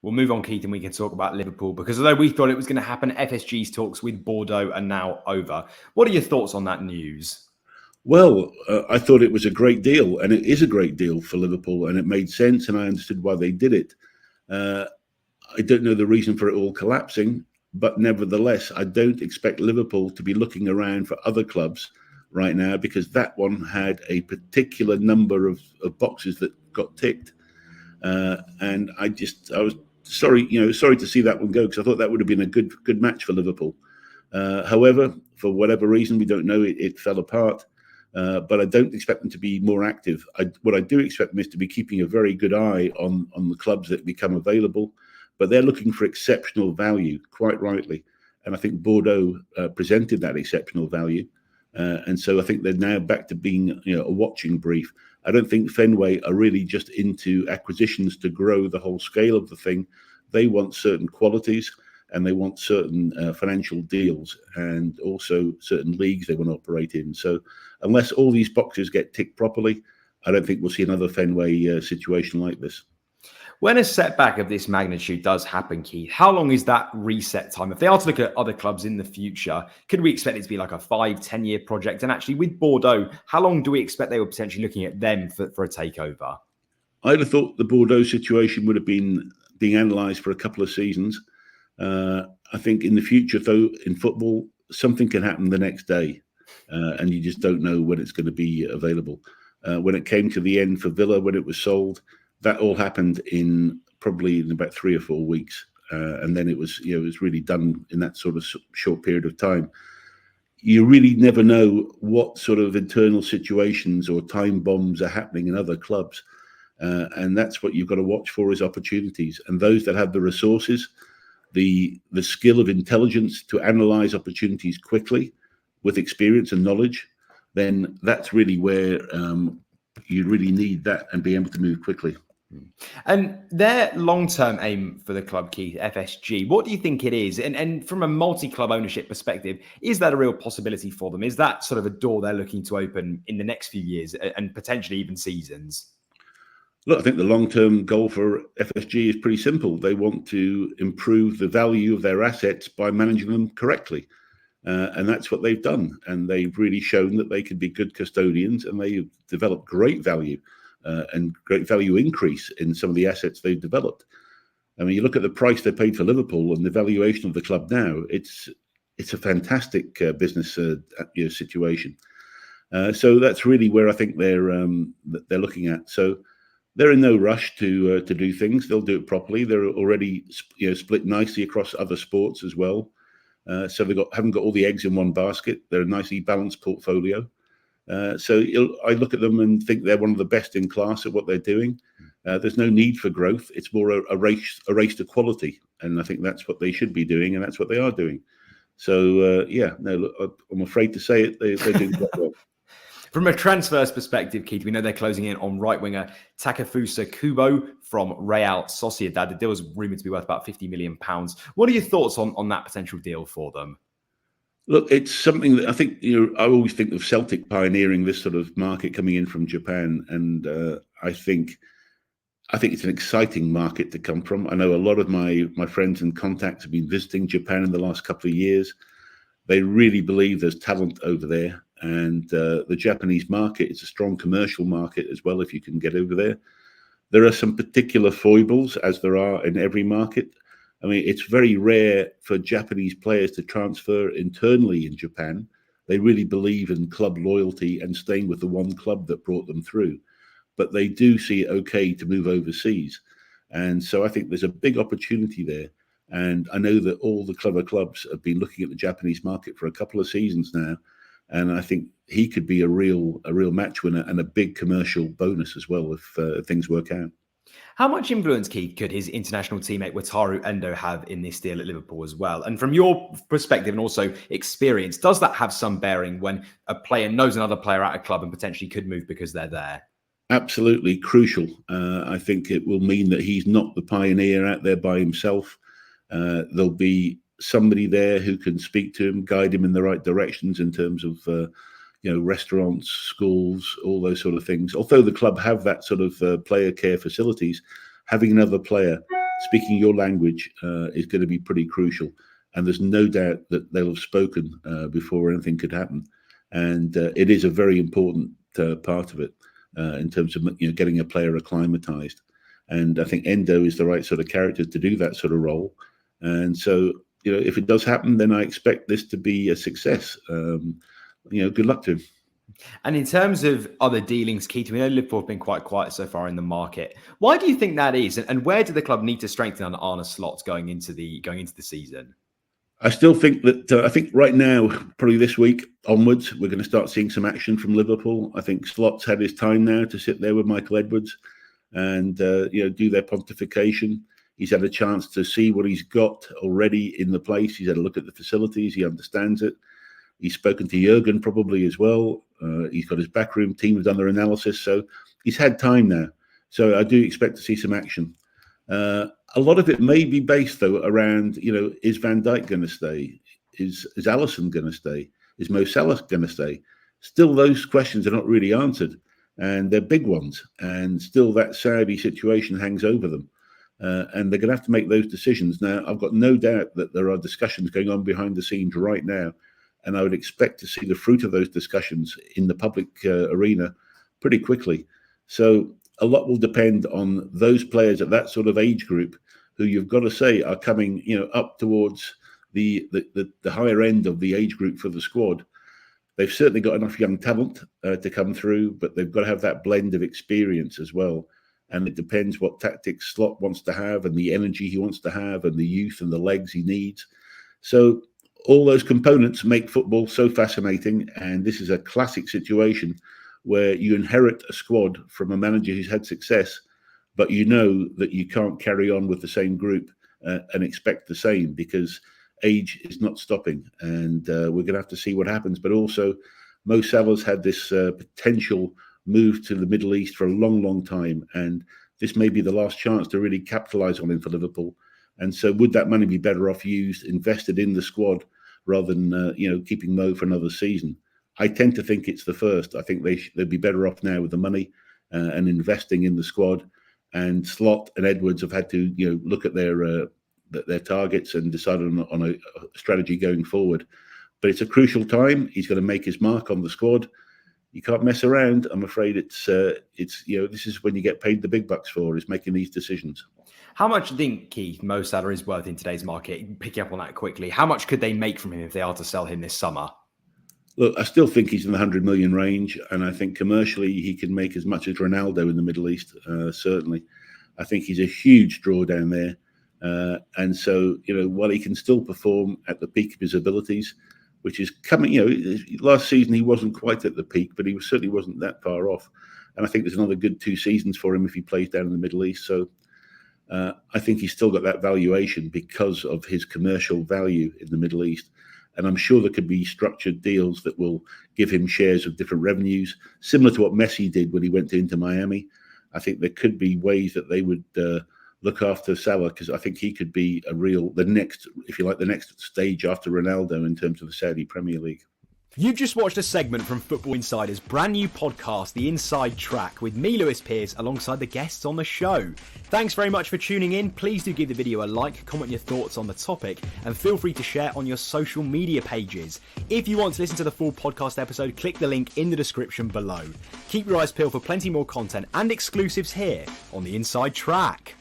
We'll move on, Keith, and we can talk about Liverpool, because although we thought it was going to happen, FSG's talks with Bordeaux are now over. What are your thoughts on that news? Well, I thought it was a great deal, and it is a great deal for Liverpool, and it made sense, and I understood why they did it. I don't know the reason for it all collapsing, but nevertheless, I don't expect Liverpool to be looking around for other clubs right now, because that one had a particular number of boxes that got ticked. And I was sorry to see that one go, because I thought that would have been a good match for Liverpool. However, for whatever reason, we don't know, it fell apart. But I don't expect them to be more active. What I do expect them is to be keeping a very good eye on the clubs that become available. But they're looking for exceptional value, quite rightly. And I think Bordeaux presented that exceptional value. And so I think they're now back to being a watching brief. I don't think Fenway are really just into acquisitions to grow the whole scale of the thing. They want certain qualities, and they want certain financial deals, and also certain leagues they want to operate in. So unless all these boxes get ticked properly, I don't think we'll see another Fenway situation like this. When a setback of this magnitude does happen, Keith, how long is that reset time? If they are to look at other clubs in the future, could we expect it to be like a 5-10 year project? And actually with Bordeaux, how long do we expect they were potentially looking at them for a takeover? I'd have thought the Bordeaux situation would have been being analysed for a couple of seasons. I think in the future, though, in football, something can happen the next day, and you just don't know when it's going to be available. When it came to the end for Villa, when it was sold, that all happened in about 3 or 4 weeks, and then it was really done in that sort of short period of time. You really never know what sort of internal situations or time bombs are happening in other clubs, and that's what you've got to watch for, is opportunities. And those that have the resources, the skill of intelligence to analyze opportunities quickly with experience and knowledge, then that's really where you really need that and be able to move quickly. And their long-term aim for the club, Keith, FSG, what do you think it is? And from a multi-club ownership perspective, is that a real possibility for them? Is that sort of a door they're looking to open in the next few years and potentially even seasons? Look, I think the long-term goal for FSG is pretty simple. They want to improve the value of their assets by managing them correctly. And that's what they've done. And they've really shown that they can be good custodians, and they've developed great value and great value increase in some of the assets they've developed. I mean, you look at the price they paid for Liverpool and the valuation of the club now, it's a fantastic business situation. So that's really where I think they're looking at. So they're in no rush to do things. They'll do it properly. They're already split nicely across other sports as well. So they haven't got all the eggs in one basket. They're a nicely balanced portfolio. So I look at them and think they're one of the best in class at what they're doing. There's no need for growth. It's more a race to quality, and I think that's what they should be doing, and that's what they are doing. So I'm afraid to say it, they're doing quite well. From a transfers perspective, Keith, we know they're closing in on right winger Takefusa Kubo from Real Sociedad. The deal is rumoured to be worth about £50 million. What are your thoughts on that potential deal for them? Look, it's something that I think, I always think of Celtic pioneering this sort of market coming in from Japan. And I think it's an exciting market to come from. I know a lot of my friends and contacts have been visiting Japan in the last couple of years. They really believe there's talent over there. And the Japanese market is a strong commercial market as well, if you can get over there. There are some particular foibles, as there are in every market. I mean, it's very rare for Japanese players to transfer internally in Japan. They really believe in club loyalty and staying with the one club that brought them through. But they do see it okay to move overseas. And so I think there's a big opportunity there. And I know that all the clever clubs have been looking at the Japanese market for a couple of seasons now. And I think he could be a real match winner and a big commercial bonus as well if things work out. How much influence, Keith, could his international teammate Wataru Endo have in this deal at Liverpool as well? And from your perspective and also experience, does that have some bearing when a player knows another player at a club and potentially could move because they're there? Absolutely crucial. I think it will mean that he's not the pioneer out there by himself. There'll be somebody there who can speak to him, guide him in the right directions in terms of restaurants, schools, all those sort of things. Although the club have that sort of player care facilities, having another player speaking your language is going to be pretty crucial. And there's no doubt that they'll have spoken before anything could happen. And it is a very important part of it in terms of getting a player acclimatized. And I think Endo is the right sort of character to do that sort of role. And so, if it does happen, then I expect this to be a success. Good luck to him. And in terms of other dealings, Keith, we know Liverpool have been quite quiet so far in the market. Why do you think that is? And where do the club need to strengthen on Arne Slot going into the season? I still think that I think right now, probably this week onwards, we're going to start seeing some action from Liverpool. I think Slot's had his time now to sit there with Michael Edwards and do their pontification. He's had a chance to see what he's got already in the place. He's had a look at the facilities. He understands it. He's spoken to Jurgen probably as well. He's got his backroom team have done their analysis. So he's had time now. So I do expect to see some action. A lot of it may be based, though, around, is Van Dijk going to stay? Is Alisson going to stay? Is Mo Salah going to stay? Still, those questions are not really answered. And they're big ones. And still that Saudi situation hangs over them. And they're going to have to make those decisions. Now, I've got no doubt that there are discussions going on behind the scenes right now. And I would expect to see the fruit of those discussions in the public arena pretty quickly. So a lot will depend on those players at that sort of age group who you've got to say are coming, up towards the higher end of the age group for the squad. They've certainly got enough young talent to come through, but they've got to have that blend of experience as well. And it depends what tactics Slot wants to have and the energy he wants to have and the youth and the legs he needs. So all those components make football so fascinating. And this is a classic situation where you inherit a squad from a manager who's had success, but you know that you can't carry on with the same group and expect the same because age is not stopping. And we're going to have to see what happens. But also, Mo Salah's had this potential move to the Middle East for a long, long time. And this may be the last chance to really capitalise on him for Liverpool. And so would that money be better off used, invested in the squad rather than, keeping Mo for another season? I tend to think it's the first. I think they'd be better off now with the money and investing in the squad. And Slot and Edwards have had to, look at their targets and decide on a strategy going forward. But it's a crucial time. He's going to make his mark on the squad. You can't mess around. I'm afraid it's this is when you get paid the big bucks for, is making these decisions. How much do you think, Keith, Mo Salah is worth in today's market? Picking up on that quickly. How much could they make from him if they are to sell him this summer? Look, I still think he's in the 100 million range, and I think commercially he can make as much as Ronaldo in the Middle East, certainly. I think he's a huge draw down there. And so, while he can still perform at the peak of his abilities, which is coming, last season he wasn't quite at the peak, but he certainly wasn't that far off. And I think there's another good 2 seasons for him if he plays down in the Middle East. So I think he's still got that valuation because of his commercial value in the Middle East. And I'm sure there could be structured deals that will give him shares of different revenues, similar to what Messi did when he went into Miami. I think there could be ways that they would look after Salah, because I think he could be the next stage after Ronaldo in terms of the Saudi Premier League. You've just watched a segment from Football Insider's brand new podcast, The Inside Track, with me, Lewis Pearce, alongside the guests on the show. Thanks very much for tuning in. Please do give the video a like, comment your thoughts on the topic, and feel free to share on your social media pages. If you want to listen to the full podcast episode, click the link in the description below. Keep your eyes peeled for plenty more content and exclusives here on The Inside Track.